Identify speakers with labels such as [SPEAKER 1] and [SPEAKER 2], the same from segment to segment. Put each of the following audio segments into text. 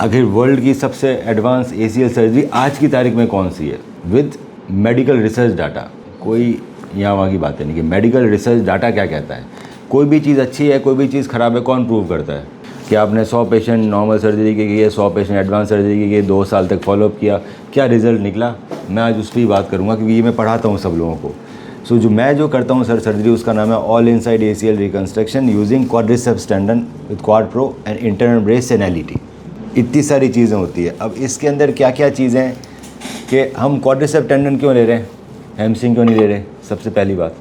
[SPEAKER 1] आखिर वर्ल्ड की सबसे एडवांस ACL सर्जरी आज की तारीख में कौन सी है विद मेडिकल रिसर्च डाटा? कोई यहाँ वहाँ की बातें नहीं कि मेडिकल रिसर्च डाटा क्या कहता है। कोई भी चीज़ अच्छी है, कोई भी चीज़ ख़राब है, कौन प्रूव करता है? कि आपने 100 पेशेंट नॉर्मल सर्जरी के किए, 100 पेशेंट एडवांस सर्जरी के किए, 2 साल तक फॉलोअप किया, क्या रिजल्ट निकला? मैं आज उस पर ही बात करूँगा क्योंकि ये मैं पढ़ाता हूँ सब लोगों को। सो जो मैं जो करता हूँ सर सर्जरी, उसका नाम है all inside ACL reconstruction using quadriceps tendon with quad pro and internal brace and LET। इतनी सारी चीज़ें होती है। अब इसके अंदर क्या क्या चीज़ें हैं कि हम क्वाड्रिसेप्स टेंडन क्यों ले रहे हैं, हैमस्ट्रिंग क्यों नहीं ले रहे, सबसे पहली बात।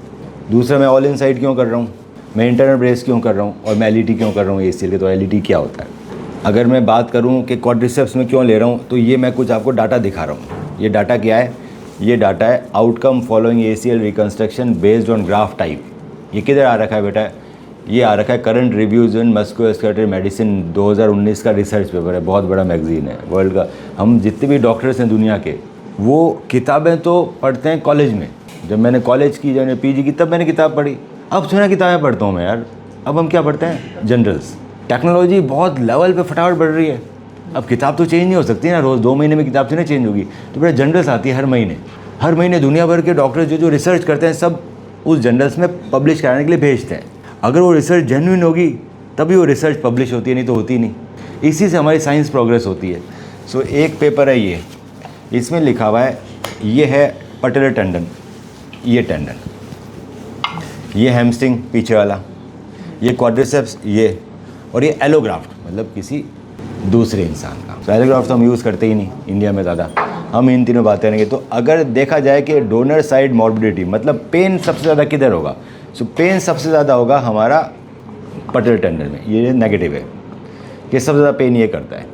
[SPEAKER 1] दूसरा, मैं ऑल इनसाइड क्यों कर रहा हूँ, मैं इंटरनल ब्रेस क्यों कर रहा हूँ, और मैं LET क्यों कर रहा हूँ ACL के। तो LET क्या होता है? अगर मैं बात करूँ कि क्वाड्रिसेप्स में क्यों ले रहा हूँ, तो ये मैं कुछ आपको डाटा दिखा रहा हूँ। ये डाटा क्या है? ये डाटा है outcome following ACL reconstruction based on graph type. ये किधर आ रखा है बेटा? ये आ रखा है करंट रिव्यूज़ इन मस्कुलोस्केलेटल मेडिसिन 2019 का रिसर्च पेपर है, बहुत बड़ा मैगजीन है वर्ल्ड का। हम जितने भी डॉक्टर्स हैं दुनिया के, वो किताबें तो पढ़ते हैं कॉलेज में। जब मैंने कॉलेज की, जब PG की, तब मैंने किताब पढ़ी। अब थोड़ा किताबें पढ़ता हूँ मैं यार। अब हम क्या पढ़ते हैं? जनरल्स। टेक्नोलॉजी बहुत लेवल पे फटाफट बढ़ रही है। अब किताब तो चेंज नहीं हो सकती ना, रोज़ 2 महीने में किताब से नहीं चेंज होगी। तो बेटा जनरल्स आती है हर महीने दुनिया भर के डॉक्टर्स जो रिसर्च करते हैं सब उस जनरल्स में पब्लिश कराने के लिए भेजते हैं। अगर वो रिसर्च जेन्युइन होगी तभी वो रिसर्च पब्लिश होती है, नहीं तो होती नहीं। इसी से हमारी साइंस प्रोग्रेस होती है। सो एक पेपर है ये, इसमें लिखा हुआ है, ये है पटेलर टेंडन, ये टेंडन, ये हैमस्ट्रिंग पीछे वाला, ये क्वाड्रिसेप्स, ये, और ये एलोग्राफ्ट मतलब किसी दूसरे इंसान का। तो एलोग्राफ्ट तो हम यूज़ करते ही नहीं इंडिया में ज़्यादा, हम इन तीनों बातें करेंगे। तो अगर देखा जाए कि डोनर साइड मॉर्बिडिटी मतलब पेन सबसे ज़्यादा किधर होगा, सो पेन सबसे ज़्यादा होगा हमारा पटेलर टेंडन में। ये नेगेटिव है कि सबसे ज़्यादा पेन ये करता है।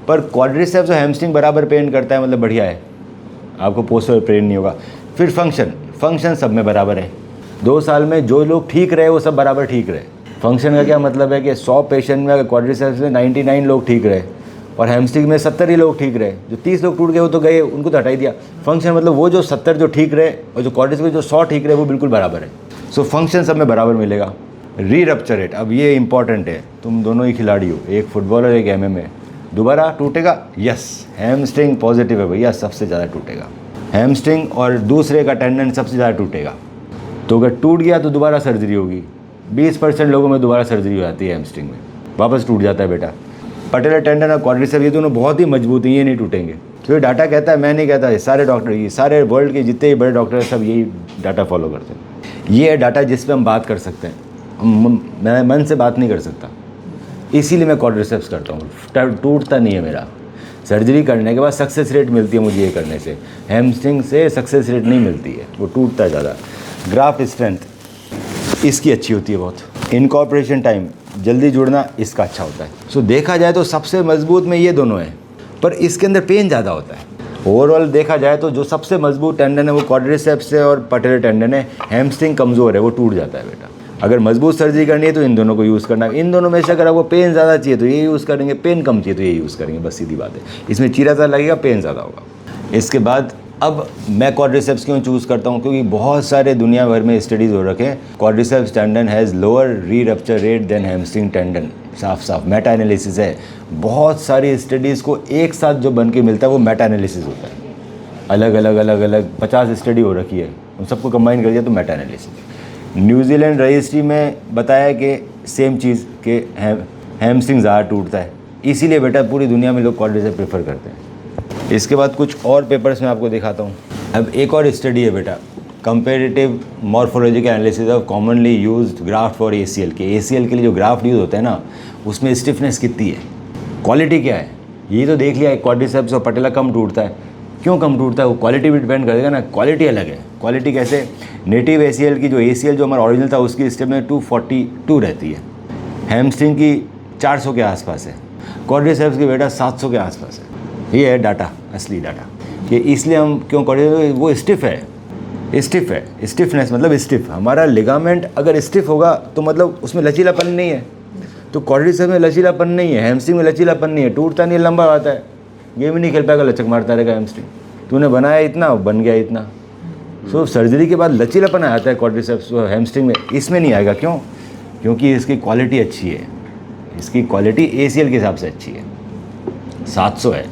[SPEAKER 1] पर क्वाड्रिसेप्स और हैमस्ट्रिंग बराबर पेन करता है, मतलब बढ़िया है, आपको पोस्टर पेन नहीं होगा। फिर फंक्शन सब में बराबर है। 2 साल में जो लोग ठीक रहे वो सब बराबर ठीक रहे। फंक्शन का क्या मतलब है कि 100 पेशेंट में अगर क्वाड्रिसेप्स में 99 लोग ठीक रहे और हैमस्ट्रिंग में 70 ही लोग ठीक रहे, जो 30 लोग टूट गए वो तो गए, उनको तो हटा ही दिया। फंक्शन मतलब वो जो 70 जो ठीक रहे और जो क्वाड्रिसेप्स जो 100 ठीक रहे वो बिल्कुल बराबर है। सो फंक्शन सब में बराबर मिलेगा। री रप्चर रेट, अब ये इंपॉर्टेंट है, तुम दोनों ही खिलाड़ी हो, एक फुटबॉलर एक MMA, दोबारा टूटेगा? यस, हैमस्ट्रिंग पॉजिटिव है भैया, सबसे ज़्यादा टूटेगा हैमस्ट्रिंग, और दूसरे का टेंडन सबसे ज़्यादा टूटेगा। तो अगर टूट गया तो दोबारा सर्जरी होगी। 20% लोगों में दोबारा सर्जरी हो जाती है हैमस्ट्रिंग में, वापस टूट जाता है बेटा। पटेलर टेंडन और क्वाड्रिसेप्स ये दोनों बहुत ही मजबूत हैं, ये नहीं टूटेंगे। तो ये डाटा कहता है, मैं नहीं कहता, ये सारे डॉक्टर, ये सारे वर्ल्ड के जितने भी बड़े डॉक्टर हैं सब यही डाटा फॉलो करते हैं। ये है डाटा जिस पे हम बात कर सकते हैं। मैं मन से बात नहीं कर सकता, इसीलिए मैं क्वाड्रिसेप्स करता हूँ। टूटता नहीं है मेरा। सर्जरी करने के बाद सक्सेस रेट मिलती है मुझे ये करने से, हैमस्ट्रिंग से सक्सेस रेट नहीं मिलती है, वो टूटता है ज़्यादा। ग्राफ्ट स्ट्रेंथ इसकी अच्छी होती है बहुत। इनकॉर्पोरेशन टाइम, जल्दी जुड़ना इसका अच्छा होता है। सो देखा जाए तो सबसे मजबूत में ये दोनों हैं, पर इसके अंदर पेन ज़्यादा होता है। ओवरऑल देखा जाए तो जो सबसे मजबूत टेंडन है वो क्वाड्रिसेप्स है और पटेलर टेंडन है। हैमस्ट्रिंग कमज़ोर है, वो टूट जाता है बेटा। अगर मजबूत सर्जरी करनी है तो इन दोनों को यूज़ करना है। इन दोनों में से अगर आपको पेन ज़्यादा चाहिए तो ये यूज़ करेंगे, पेन कम चाहिए तो ये यूज़ करेंगे, बस सीधी बात है। इसमें चीरा ज़्यादा लगेगा, पेन ज़्यादा होगा। इसके बाद अब मैं क्वाड्रिसेप्स क्यों चूज़ करता हूँ, क्योंकि बहुत सारे दुनिया भर में स्टडीज़ हो रखे हैं। Quadriceps tendon has lower re rupture rate than hamstring tendon. साफ मेटा एनालिसिस है। बहुत सारी स्टडीज़ को एक साथ जो बन के मिलता है वो मेटा एनालिसिस होता है। अलग 50 स्टडी हो रखी है, उन सबको कंबाइन कर दिया तो मेटा एनालिसिस। न्यूजीलैंड रजिस्ट्री में बताया कि सेम चीज़ के हैमस्ट्रिंग ज़्यादा टूटता है, इसीलिए बेटा पूरी दुनिया में लोग क्वाड्रिसेप्स प्रेफर करते हैं। इसके बाद कुछ और पेपर्स में आपको दिखाता हूँ। अब एक और स्टडी है बेटा, comparative morphological analysis of commonly used graft for ACL के। ACL के लिए जो ग्राफ्ट यूज़ होता है ना, उसमें स्टिफनेस कितनी है, क्वालिटी क्या है, ये तो देख लिया। क्वाड्रिसेप्स और पटेला कम टूटता है, क्यों कम टूटता है वो क्वालिटी भी डिपेंड करेगा ना। क्वालिटी अलग है। क्वालिटी कैसे? नेटिव ACL की जो ACL जो हमारा ओरिजिनल था उसकी स्टिफनेस 242 रहती है, हैमस्ट्रिंग की 400 के आसपास है, क्वाड्रिसेप्स की बेटा 700 के आसपास है। ये है डाटा, असली डाटा, कि इसलिए हम क्यों क्वाड्रिसेप्स, वो स्टिफ है, स्टिफनेस मतलब स्टिफ। हमारा लिगामेंट अगर स्टिफ होगा तो मतलब उसमें लचीलापन नहीं है, तो क्वाड्रिसेप्स में लचीलापन नहीं है, हैमस्ट्रिंग में लचीलापन नहीं है, टूटता नहीं, लंबा आता है, गेम ही नहीं खेल पाएगा, लचक मारता रहेगा हैमस्ट्रिंग। तूने बनाया इतना, बन गया इतना। सो सर्जरी के बाद लचीलापन आता है क्वाड्रिसेप्स और हैमस्ट्रिंग में, इसमें नहीं आएगा। क्यों? क्योंकि इसकी क्वालिटी अच्छी है, इसकी क्वालिटी ACL के हिसाब से अच्छी है। 700 है,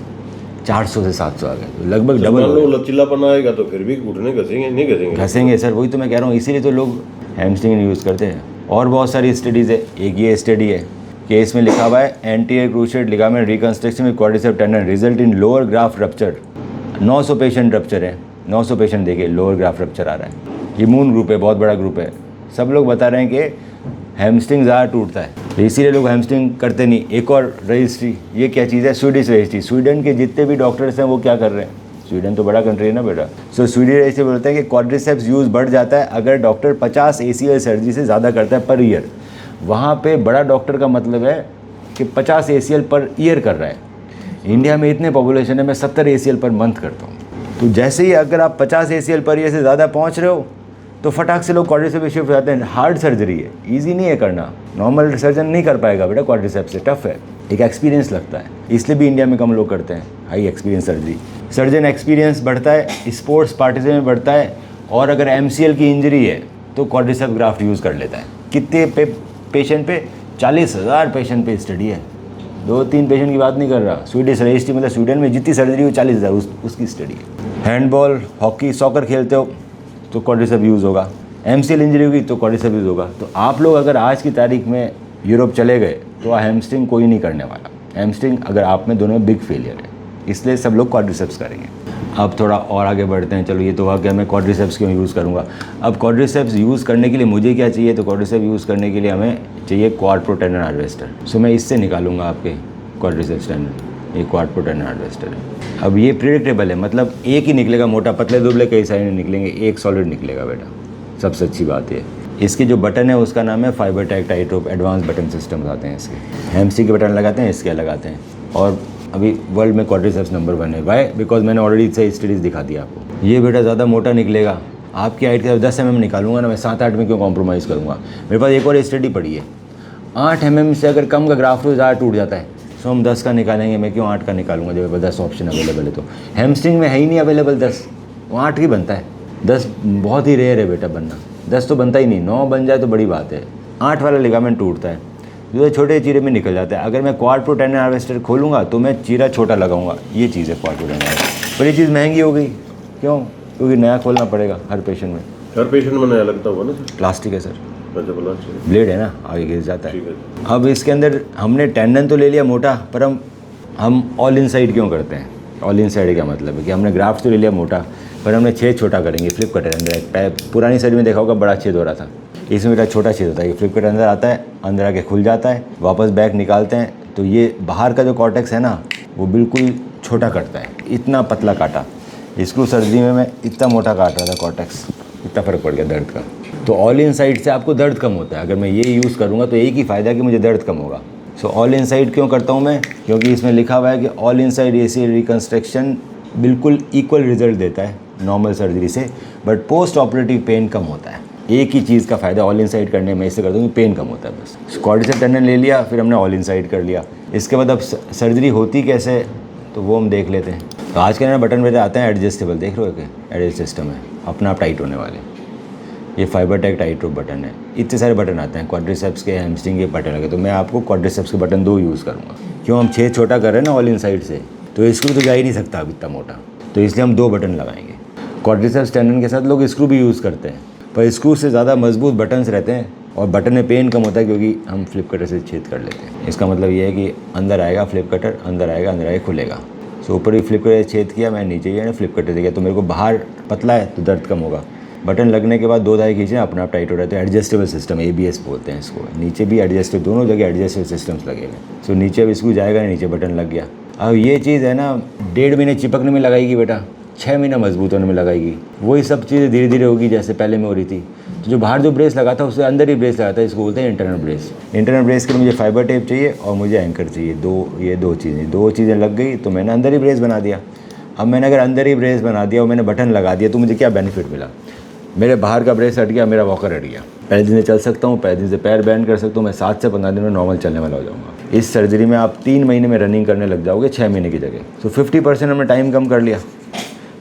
[SPEAKER 1] 400 से 700 आ गए, तो लगभग डबल
[SPEAKER 2] मान लो लचीलापन आएगा तो फिर भी घुटने घसेंगे नहीं घसेंगे?
[SPEAKER 1] घसेंगे सर, वही तो मैं कह रहा हूँ, इसीलिए तो लोग हैमस्ट्रिंग यूज़ करते हैं। और बहुत सारी स्टडीज़ है, एक ये स्टडी है कि इसमें लिखा हुआ है anterior cruciate ligament reconstruction with quadriceps tendon result in lower graph rupture. 900 patient rupture है, 900 पेशेंट देखे लोअर ग्राफ रप्चर आ रहा है। इम्यून ग्रुप है, बहुत बड़ा ग्रुप है, सब लोग बता रहे हैं कि हैमस्ट्रिंग ज़्यादा टूटता है, तो इसीलिए लोग हैमस्ट्रिंग करते नहीं। एक और रजिस्ट्री, ये क्या चीज़ है, स्वीडिश रजिस्ट्री। स्वीडन के जितने भी डॉक्टर्स हैं वो क्या कर रहे हैं, स्वीडन तो बड़ा कंट्री है ना बेटा, सो स्वीडिश रजिस्ट्री बोलते हैं कि क्वाड्रिसेप्स यूज़ बढ़ जाता है अगर डॉक्टर 50 ACL सर्जरी से ज़्यादा करता है पर ईयर। वहाँ पे बड़ा डॉक्टर का मतलब है कि 50 ACL पर ईयर कर रहा है। इंडिया में इतने पॉपुलेशन है, मैं 70 ACL पर मंथ करता हूँ। तो जैसे ही अगर आप 50 ACL पर ईयर से ज़्यादा पहुँच रहे हो तो फटाक से लोग क्वाड्रिसेप्स पे शिफ्ट हो जाते हैं। हार्ड सर्जरी है, ईजी नहीं है करना, नॉर्मल सर्जन नहीं कर पाएगा बेटा क्वाड्रिसेप्स से, टफ है, एक एक्सपीरियंस लगता है, इसलिए भी इंडिया में कम लोग करते हैं high experience surgery. Surgeon experience बढ़ता है, स्पोर्ट्स पार्टिसिपेशन में बढ़ता है, और अगर MCL की इंजरी है तो क्वाड्रिसेप्स ग्राफ्ट यूज़ कर लेता है। कितने पे पेशेंट पे, 40,000 पेशेंट पे स्टडी है, 2-3 पेशेंट की बात नहीं कर रहा। स्वीडिश रजिस्ट्री मतलब स्वीडन में जितनी सर्जरी हो 40,000 उसकी स्टडी है। हैंडबॉल, हॉकी, सॉकर खेलते हो तो क्वाड्रिसेप्स यूज़ होगा, MCL इंजरी होगी तो क्वाड्रिसेप्स यूज़ होगा। तो आप लोग अगर आज की तारीख में यूरोप चले गए तो हैमस्ट्रिंग कोई नहीं करने वाला। हैमस्ट्रिंग अगर आप में दोनों में बिग फेलियर है, इसलिए सब लोग क्वाड्रिसेप्स करेंगे। अब थोड़ा और आगे बढ़ते हैं, चलो ये तो हुआ कि मैं क्वाड्रिसेप्स क्यों यूज़ करूँगा। अब क्वाड्रिसेप्स यूज़ करने के लिए मुझे क्या चाहिए, तो क्वाड्रिसेप्स यूज़ करने के लिए हमें चाहिए क्वाड प्रो टेंडन हार्वेस्टर। सो मैं इससे निकालूंगा आपके क्वाड्रिसेप्स टेंडन, ये क्वाड प्रो टेंडन हार्वेस्टर है। अब ये प्रिडिक्टेबल है, मतलब एक ही निकलेगा मोटा, पतले दुबले कई सारे नहीं निकलेंगे, एक सॉलिड निकलेगा बेटा, सबसे अच्छी बात है। इसके जो बटन है उसका नाम है फाइबरटेक टाइटरोप एडवांस बटन सिस्टम्स आते हैं इसके। हैमस्ट्रिंग के बटन लगाते हैं, इसके लगाते हैं, और अभी वर्ल्ड में क्वाड्रिसेप्स नंबर 1 है। वाई, बिकॉज मैंने ऑलरेडी से स्टडीज़ दिखा दिया आपको। ये बेटा ज़्यादा मोटा निकलेगा, आपकी हाइट के 10 mm निकालूंगा ना मैं, 7-8 में क्यों कॉम्प्रोमाइज़ करूँगा। मेरे पास एक और स्टडी पड़ी है, 8 mm से अगर कम का ग्राफ्ट हो ज़्यादा टूट जाता है, सो हम 10 का निकालेंगे, मैं क्यों 8 का निकालूंगा जब 10 ऑप्शन अवेलेबल है। तो हैमस्ट्रिंग में है ही नहीं अवेलेबल 10, वो 8 ही बनता है। 10 बहुत ही रेयर है बेटा बनना, 10 तो बनता ही नहीं, 9 बन जाए तो बड़ी बात है। 8 वाला लिगामेंट टूटता है, जो छोटे चीरे में निकल जाता है। अगर मैं क्वाड प्रो टेंडन हार्वेस्टर खोलूँगा तो मैं चीरा छोटा लगाऊंगा, ये चीज़ है क्वाड प्रो टेंडन हार्वेस्टर। पर ये चीज़ महंगी हो गई, क्यों, क्योंकि नया खोलना पड़ेगा हर पेशेंट में।
[SPEAKER 2] हर पेशेंट में नया लगता होगा ना सर?
[SPEAKER 1] प्लास्टिक है सर,
[SPEAKER 2] अच्छा प्लास्टिक
[SPEAKER 1] ब्लेड है ना, आगे गिर जाता है।
[SPEAKER 2] ठीक है।
[SPEAKER 1] अब इसके अंदर हमने टेंडन तो ले लिया मोटा, पर हम ऑल इन साइड क्यों करते हैं। ऑल इन साइड क्या मतलब है कि हमने ग्राफ्ट तो ले लिया मोटा, पर हमने छेद छोटा करेंगे। फ्लिप कटर अंदर, पुरानी साइड में देखा होगा बड़ा छेद हो रहा था, इसमें बेटा छोटा छेद होता है। फ्लिप कटर अंदर आता है, अंदर आके खुल जाता है, वापस बैक निकालते हैं तो ये बाहर का जो कॉर्टेक्स है ना वो बिल्कुल छोटा कटता है। इतना पतला काटा, स्क्रू सर्जरी में मैं इतना मोटा काट रहा था कॉर्टेक्स, इतना फ़र्क पड़ गया दर्द का। तो ऑल इन साइड से आपको दर्द कम होता है, अगर मैं ये यूज़ करूँगा तो एक ही फ़ायदा है कि मुझे दर्द कम होगा। सो ऑल इन साइड क्यों करता हूँ मैं, क्योंकि इसमें लिखा हुआ है कि all in side ACL reconstruction बिल्कुल इक्वल रिजल्ट देता है नॉर्मल सर्जरी से, बट पोस्ट ऑपरेटिव पेन कम होता है। एक ही चीज़ का फ़ायदा ऑल इन साइड करने में, इससे करता हूँ कि पेन कम होता है बस। क्वाड्रिसेप्स टेंडन ले लिया, फिर हमने ऑल इन साइड कर लिया। इसके बाद अब सर्जरी होती कैसे तो वो हम देख लेते हैं। तो आज के ना बटन पे आते हैं एडजस्टेबल, देख रहे हो कि एडजस्ट सिस्टम है, अपना आप टाइट होने वाले। ये फाइबरटेक टाइटरोप बटन है, इतने सारे बटन आते हैं क्वाड्रिसेप्स के, हैमस्ट्रिंग के बटन लगे, तो मैं आपको क्वाड्रिसेप्स के बटन 2 यूज़ करूँगा। क्यों, हम छेद छोटा कर रहे हैं ना ऑल इन साइड से, तो स्क्रू तो जा ही नहीं सकता अब इतना मोटा, तो इसलिए हम 2 बटन लगाएंगे। क्वाड्रिसेप्स टेंडन के साथ लोग स्क्रू भी यूज़ करते हैं, पर स्क्रू से ज़्यादा मजबूत बटन्स रहते हैं और बटन में पेन कम होता है क्योंकि हम फ्लिप कटर से छेद कर लेते हैं। इसका मतलब ये है कि अंदर आएगा फ्लिप कटर, अंदर आएगा खुलेगा। सो ऊपर भी फ्लिप कटर छेद किया, मैं नीचे ही फ्लिप कटर से किया, तो मेरे को बाहर पतला है तो दर्द कम होगा। बटन लगने के बाद 2 धागे खींचे, अपना आप टाइट हो रहा है। तो एडजस्टेबल सिस्टम, ABS बोलते हैं इसको। नीचे भी एडजस्टेबल, दोनों जगह एडजस्टेबल सिस्टम्स लगे हैं। सो नीचे अब स्क्रू जाएगा, नीचे बटन लग गया। अब ये चीज़ है ना 1.5 महीने चिपकने में लगाएगी बेटा, 6 महीना मजबूत होने में लगाएगी। वही सब चीज़ें धीरे धीरे होगी जैसे पहले में हो रही थी। तो जो बाहर जो ब्रेस लगा था उससे अंदर ही ब्रेस लगा था, इसको बोलते हैं इंटरनल ब्रेस। इंटरनल ब्रेस के लिए मुझे फाइबर टेप चाहिए और मुझे एंकर चाहिए, ये दो चीज़ें लग गई तो मैंने अंदर ही ब्रेस बना दिया। अब मैंने अगर अंदर ही ब्रेस बना दिया और मैंने बटन लगा दिया तो मुझे क्या बेनिफिट मिला, मेरे बाहर का ब्रेस हट गया, मेरा वॉकर हट गया। पहले दिन से चल सकता हूँ, पहले दिन से पैर बैंड कर सकता हूँ, मैं 7 से 15 दिन में नॉर्मल चलने वाला हो जाऊँगा। इस सर्जरी में आप 3 महीने में रनिंग करने लग जाओगे 6 महीने की जगह। तो 50% हमने टाइम कम कर लिया,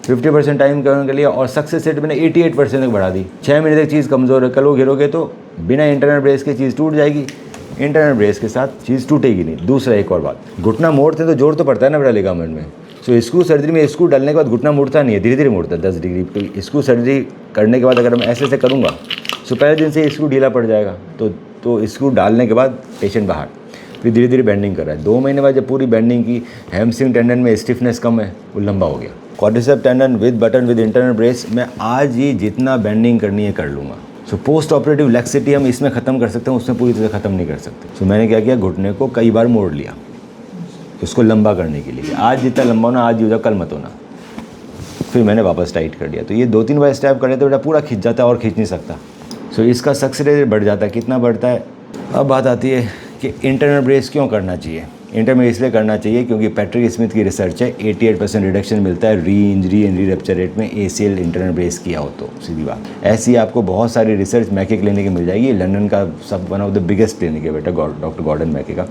[SPEAKER 1] 50% टाइम कम कर लिया और सक्सेस रेट मैंने 88% तक बढ़ा दी। 6 महीने तक चीज़ कमज़ोर है, कल वो गिरोगे तो बिना इंटरनल ब्रेस की चीज़ टूट जाएगी। इंटरनल ब्रेस के साथ चीज़ टूटेगी नहीं। दूसरा एक और बात, घुटना मोड़ते हैं तो जोर तो पड़ता है ना बेटा लिगामेंट में। सो स्क्रू सर्जरी में स्क्रू डालने के बाद घुटना मुड़ता नहीं है, धीरे धीरे मुड़ता है 10 डिग्री। तो स्क्रू सर्जरी करने के बाद अगर मैं ऐसे करूँगा तो पहले दिन से स्क्रू ढीला पड़ जाएगा, तो स्क्रू डालने के बाद पेशेंट बाहर, फिर धीरे धीरे बेंडिंग कर रहा है। 2 महीने बाद जब पूरी बेंडिंग की, हैमस्ट्रिंग टेंडन में स्टिफनेस कम है, वो लंबा हो गया। Quadriceps tendon with button with internal brace मैं आज ही जितना बेंडिंग करनी है कर लूँगा। सो पोस्ट ऑपरेटिव लैक्सिटी हम इसमें ख़त्म कर सकते हैं, उसमें पूरी तरह ख़त्म नहीं कर सकते। सो मैंने क्या किया, घुटने को कई बार मोड़ लिया उसको लंबा करने के लिए। आज जितना लंबा होना आज हो, कल मत होना। फिर मैंने वापस टाइट कर दिया। तो ये 2-3 बार स्टेप कर लेते बेटा पूरा खिंच जाता है और खींच नहीं सकता। सो इसका सक्सेस रेट बढ़ जाता है। कितना बढ़ता है? अब बात आती है कि इंटरनल ब्रेस क्यों करना चाहिए। इंटरनल इसलिए करना चाहिए क्योंकि पैट्रिक स्मिथ की रिसर्च है 88% रिडक्शन मिलता है री injury and re rupture rate में ACL इंटरनल ब्रेस किया हो तो। सीधी बात, ऐसी आपको बहुत सारी रिसर्च मैके क्लिनिक में मिल जाएगी। लंदन का सब one of the biggest clinic है बेटा, डॉक्टर गॉर्डन मैके का।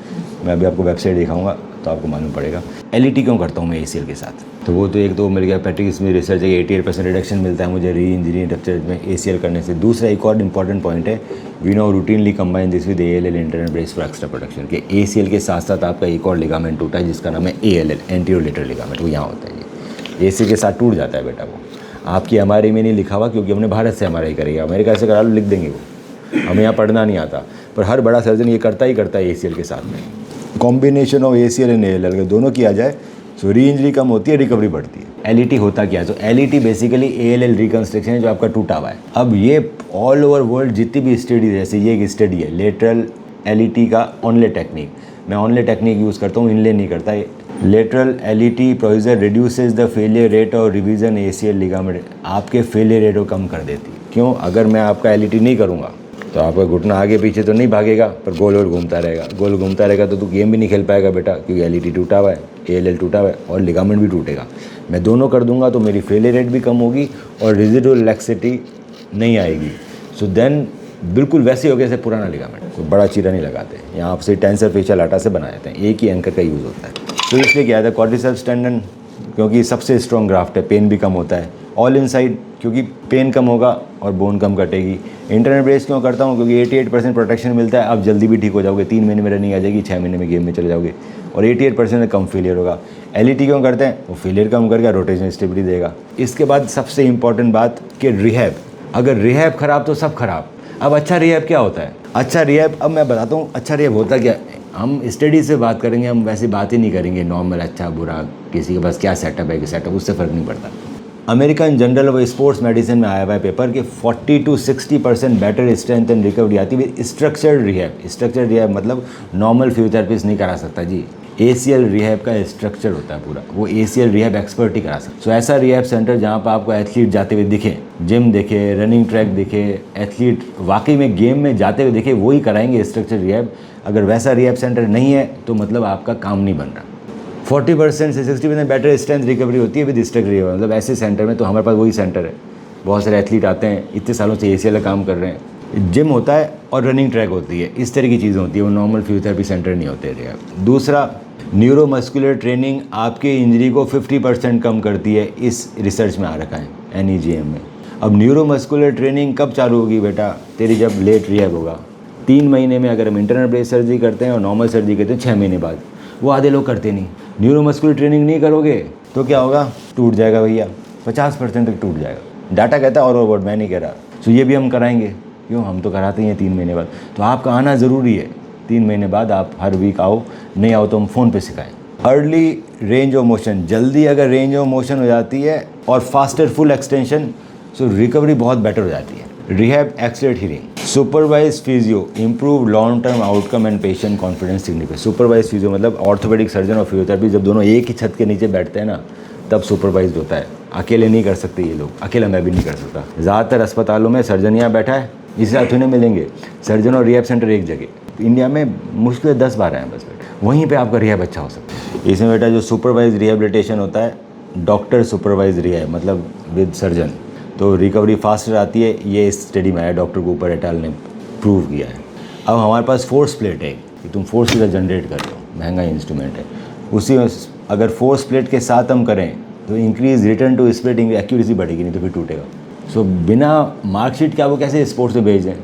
[SPEAKER 1] मैं अभी आपको वेबसाइट दिखाऊंगा तो आपको मालूम पड़ेगा। LET क्यों करता हूँ मैं ACL के साथ, तो वो तो एक तो मिल गया पैट्रिक स्मिथ रिसर्च है 88% रिडक्शन मिलता है मुझे re injury and rupture rate में ACL करने से। दूसरा एक और इंपॉर्टेंट पॉइंट है, we know routinely combine this with ALL internal brace for extra protection. के ACL के साथ साथ आपका एक और लिगामेंट टूटा है जिसका नाम है ALL एंटीरियर लेटरल लिगामेंट, वो यहाँ होता है। ये ACL के साथ टूट जाता है बेटा। वो आपकी MRI में नहीं लिखा हुआ क्योंकि हमने भारत से MRI करी है, अमेरिका से करा लो लिख देंगे, वो हमें यहाँ पढ़ना नहीं आता। पर हर बड़ा सर्जन ये करता ही करता है ACL के साथ में। Combination of ACL and ALL अगर दोनों किया जाए तो री इंजरी कम होती है, रिकवरी बढ़ती है। LET होता क्या है? तो LET बेसिकली ALL रिकन्स्ट्रक्शन है जो आपका टूटा हुआ है। अब ये ऑल ओवर वर्ल्ड जितनी भी स्टडी, जैसे ये एक स्टडी है लेटरल LET का ऑनले टेक्निक, मैं ऑनले टेक्निक यूज़ करता हूँ, इनले नहीं करता। Lateral LET procedure reduces the failure rate और रिवीजन ACL लिगामेंट, आपके फेलियर रेट को कम कर देती है। क्यों? अगर मैं आपका LET नहीं करूँगा तो आपका घुटना आगे पीछे तो नहीं भागेगा पर गोल गोल घूमता रहेगा। गोल घूमता रहेगा तो तू गेम भी नहीं खेल पाएगा बेटा, क्योंकि LET टूटा हुआ है, ALL टूटा हुआ है और लिगामेंट भी टूटेगा। मैं दोनों कर दूंगा तो मेरी फेलियर रेट भी कम होगी और रेजिडुअल लैक्सिटी नहीं आएगी। सो देन बिल्कुल वैसे हो गया जैसे पुराना लिगामेंट। तो बड़ा चीरा नहीं लगाते, यहाँ आपसे टेंसर फेशियल आटा से बना जाते हैं, एक ही एंकर का यूज़ होता है। तो इसलिए क्या है, क्वाड्रिसेप्स टेंडन क्योंकि सबसे स्ट्रॉन्ग ग्राफ्ट है, पेन भी कम होता है। ऑल इनसाइड क्योंकि पेन कम होगा और बोन कम कटेगी। इंटरनल ब्रेस क्यों करता हूँ? क्योंकि 88% प्रोटेक्शन मिलता है, आप जल्दी भी ठीक हो जाओगे, 3 महीने में रनिंग आ जाएगी, 6 महीने में गेम में चले जाओगे और 88% में कम फेलियर होगा। LET क्यों करते हैं? वो फेलियर कम करके रोटेशन स्टेबिलिटी देगा। इसके बाद सबसे इंपॉर्टेंट बात कि रिहैब, अगर रिहैब खराब तो सब खराब। अब अच्छा रिहैब क्या होता है? अच्छा रिहैब, अब मैं बताता हूँ अच्छा रिहैब होता क्या। हम स्टडी से बात करेंगे, हम वैसे बात ही नहीं करेंगे नॉर्मल अच्छा बुरा, किसी के पास क्या सेटअप है कि सेटअप, उससे फ़र्क नहीं पड़ता। American journal of sports medicine में आया हुआ है पेपर कि 40 to 60% better strength and recovery आती है with structured rehab. Structured rehab मतलब नॉर्मल फिजियोथेरेपिस्ट नहीं करा सकता जी, ACL रिहैब का स्ट्रक्चर होता है पूरा, वो ACL रिहैब एक्सपर्ट ही करा सकता। सो ऐसा रिहैब सेंटर जहाँ पर आपको एथलीट जाते हुए दिखे, जिम दिखे, रनिंग ट्रैक दिखे, एथलीट वाकई में गेम में जाते हुए दिखे, वही कराएंगे स्ट्रक्चर रिहैब। अगर वैसा रिहैब सेंटर नहीं है तो मतलब आपका काम नहीं बन रहा। 40% से 60% बेटर स्ट्रेंथ रिकवरी होती है विद स्ट्रक्चर रिहैब, मतलब ऐसे सेंटर में। तो हमारे पास वही सेंटर है, बहुत सारे एथलीट आते हैं, इतने सालों से ACL का काम कर रहे हैं। जिम होता है और रनिंग ट्रैक होती है, इस तरह की चीज़ें होती है, वो नॉर्मल फिजियोथेरेपी सेंटर नहीं होते रिहैब। दूसरा, न्यूरोमस्कुलर ट्रेनिंग आपके इंजरी को 50% कम करती है, इस रिसर्च में आ रखा है NEJM में। अब न्यूरोमस्कुलर ट्रेनिंग कब चालू होगी बेटा? तेरी जब लेट रिहैब होगा, 3 महीने में अगर हम इंटरनल ब्रेस सर्जरी करते हैं और नॉर्मल सर्जरी करते हैं 6 महीने बाद, वो आधे लोग करते नहीं। न्यूरोमस्कुलर ट्रेनिंग नहीं करोगे तो क्या होगा? टूट जाएगा भैया, 50% तक टूट जाएगा। डाटा कहता है और ओवर, मैं नहीं कह रहा। तो ये भी हम कराएंगे, क्यों? हम तो कराते ही हैं 3 महीने बाद। तो आपका आना ज़रूरी है, 3 महीने बाद आप हर वीक आओ, नहीं आओ तो हम फ़ोन पे सिखाएं। अर्ली रेंज ऑफ मोशन, जल्दी अगर रेंज ऑफ मोशन हो जाती है और faster full extension, so recovery बहुत बेटर हो जाती है। Rehab accelerate healing, supervise physio improve long term outcome and patient confidence significant. Supervise physio मतलब ऑर्थोपेडिक सर्जन और फिजियोथेरेपी जब दोनों एक ही छत के नीचे बैठते हैं ना, तब सुपरवाइज होता है। अकेले नहीं कर सकते ये लोग, अकेला मैं भी नहीं कर सकता। ज़्यादातर अस्पतालों में सर्जन यहाँ बैठा है, इस रात उन्हें मिलेंगे सर्जन और रिहैब सेंटर एक जगह। इंडिया में मुश्किल 10-12 हैं बस बेटा, वहीं पे आपका रिहैब अच्छा हो सकता है। इसमें बेटा जो सुपरवाइज रिहेबिलिटेशन होता है, डॉक्टर सुपरवाइज रिहैब मतलब विद सर्जन, तो रिकवरी फास्टर आती है। ये इस स्टडी में आया, डॉक्टर कूपर एट अल ने प्रूव किया है। अब हमारे पास फोर्स प्लेट है कि तुम फोर्स सीधा जनरेट कर लो, महंगा इंस्ट्रूमेंट है। उसी में अगर फोर्स प्लेट के साथ हम करें तो increase return to splitting accuracy बढ़ेगी, नहीं तो फिर टूटेगा। सो बिना मार्कशीट के आपको कैसे स्पोर्ट्स में भेज दें?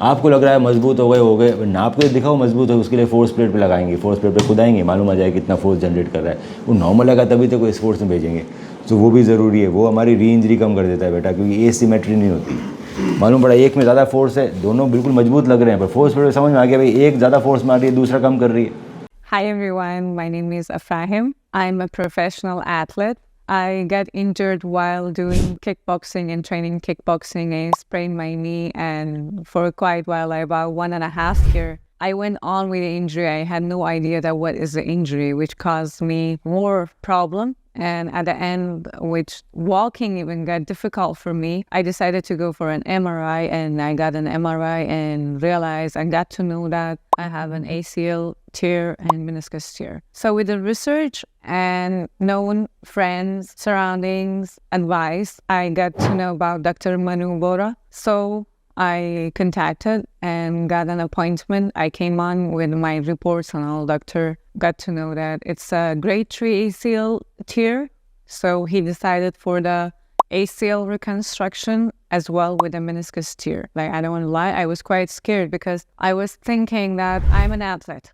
[SPEAKER 1] आपको लग रहा है मजबूत हो गए, नाप के दिखाओ मजबूत है, उसके लिए फोर्स प्लेट पे लगाएंगे, फोर्स प्लेट पे खुदाएंगे, मालूम आ जाए कितना फोर्स जनरेट कर रहा है। वो नॉर्मल लगा तभी तो कोई स्पोर्ट्स में भेजेंगे। तो वो भी ज़रूरी है, वो हमारी री इंजरी कम कर देता है बेटा, क्योंकि एसिमेट्री नहीं होती। मालूम पड़ा एक में ज़्यादा फोर्स है, दोनों बिल्कुल मजबूत लग रहे हैं, पर फोर्स प्लेट समझ में आ गया भाई एक ज़्यादा फोर्स मार रही है, दूसरा कम कर रही है।
[SPEAKER 3] Hi everyone, my name is Afahim. I'm a professional athlete. I got injured while doing kickboxing and training kickboxing. I sprained my knee, and for quite a while, about 1.5 years, I went on with the injury. I had no idea that what is the injury, which caused me more problem. And at the end, which walking even got difficult for me, I decided to go for an MRI, and I got an MRI and realized I got to know that I have an ACL tear and meniscus tear. So with the research and known friends, surroundings, advice, I got to know about Dr. Manu Bora. So I contacted and got an appointment. I came on with my reports and all. Doctor got to know that it's a grade 3 ACL tear. So he decided for the ACL reconstruction as well with the meniscus tear. Like, I don't want to lie, I was quite scared because I was thinking that I'm an athlete.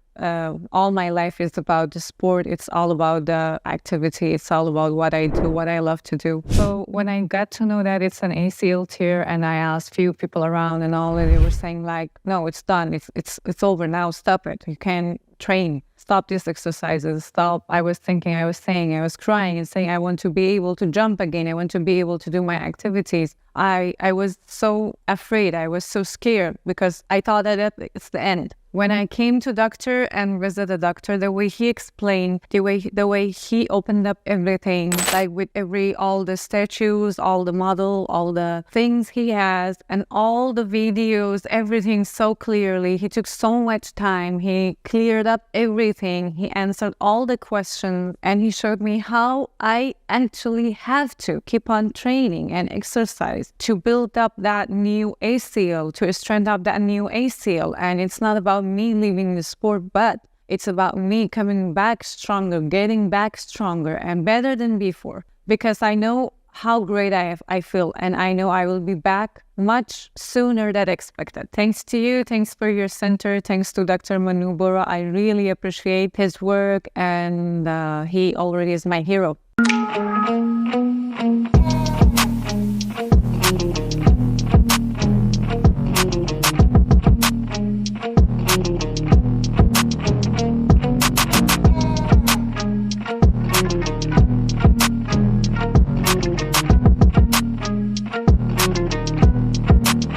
[SPEAKER 3] All my life is about the sport. It's all about the activity. It's all about what I do, what I love to do. So when I got to know that it's an ACL tear, and I asked few people around and all, and they were saying like, no, it's done. It's over now. Stop it. You can't train. Stop these exercises. Stop. I was thinking, I was saying, I was crying and saying, I want to be able to jump again. I want to be able to do my activities. I was so afraid. I was so scared because I thought that it's the end. When I came to doctor and visited the doctor, the way he explained, the way he opened up everything, like with all the statues, all the model, all the things he has, and all the videos, everything so clearly. He took so much time. He cleared up everything. He answered all the questions, and he showed me how I actually have to keep on training and exercise to build up that new ACL, to strengthen up that new ACL. And it's not about me leaving the sport, but it's about me coming back stronger, getting back stronger and better than before, because I know how great I feel, and I know I will be back much sooner than expected. Thanks to you, thanks for your center, thanks to Dr. Manu Bora. I really appreciate his work, and he already is my hero.